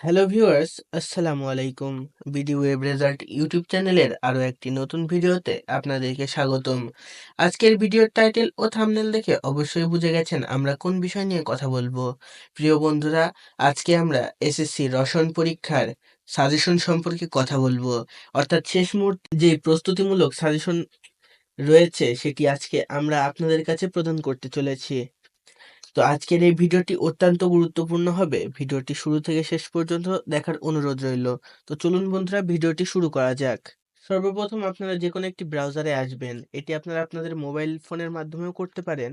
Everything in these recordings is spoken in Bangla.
হ্যালো ভিউয়ার্স, আসসালামু আলাইকুম। বিডি ওয়েব রেজাল্ট ইউটিউব চ্যানেলের আরো একটি নতুন ভিডিওতে আপনাদেরকে স্বাগতম। আজকের ভিডিওর টাইটেল ও থাম্বনেল দেখে অবশ্যই বুঝে গেছেন আমরা কোন বিষয় নিয়ে কথা বলবো। প্রিয় বন্ধুরা, আজকে আমরা এসএসসি রসায়ন পরীক্ষার সাজেশন সম্পর্কে কথা বলবো। অর্থাৎ শেষ মুহূর্তে যে প্রস্তুতিমূলক সাজেশন রয়েছে সেটি আজকে আমরা আপনাদের কাছে প্রদান করতে চলেছি। তো আজকের এই ভিডিওটি অত্যন্ত গুরুত্বপূর্ণ হবে। ভিডিওটি শুরু থেকে শেষ পর্যন্ত দেখার অনুরোধ রইল। তো চলুন বন্ধুরা, ভিডিওটি শুরু করা যাক। সর্বপ্রথম আপনারা যে কোনো একটি ব্রাউজারে আসবেন। এটি আপনারা আপনাদের মোবাইল ফোনের মাধ্যমেও করতে পারেন।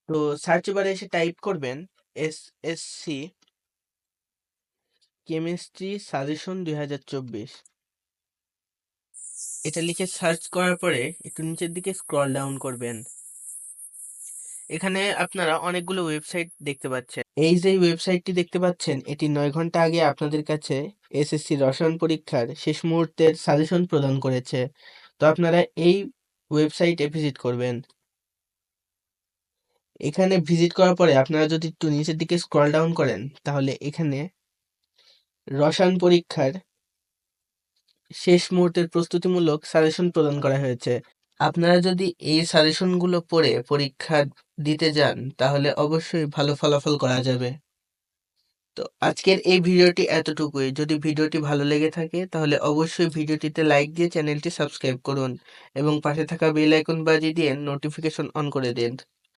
তো সার্চ বারে এসে টাইপ করবেন এসএসসি কেমিস্ট্রি সাজেশন 2024। এটা লিখে সার্চ করার পরে একটু নিচের দিকে স্ক্রল ডাউন করবেন। এখানে আপনারা অনেকগুলো ওয়েবসাইট দেখতে পাচ্ছেন। এই যে ওয়েবসাইটটি দেখতে পাচ্ছেন, এটি 9 ঘন্টা আগে আপনাদের কাছে এসএসসি রসায়ন পরীক্ষার শেষ মুহূর্তের সাজেশন প্রদান করেছে। তো আপনারা এই ওয়েবসাইটে ভিজিট করবেন। এখানে ভিজিট করার পরে আপনারা যদি একটু নিচের দিকে স্ক্রল ডাউন করেন, তাহলে এখানে রসায়ন পরীক্ষার শেষ মুহূর্তের প্রস্তুতিমূলক সাজেশন প্রদান করা হয়েছে। আপনারা যদি এই সাজেশনগুলো পড়ে পরীক্ষা দিতে যান, তাহলে অবশ্যই ভালো ফলাফল করা যাবে। তো আজকের এই ভিডিওটি এতটুকুই। যদি ভিডিওটি ভালো লেগে থাকে তাহলে অবশ্যই ভিডিওটিতে লাইক দিয়ে চ্যানেলটি সাবস্ক্রাইব করুন এবং পাশে থাকা বেল আইকন বাজিয়ে দিয়ে নোটিফিকেশন অন করে দিন।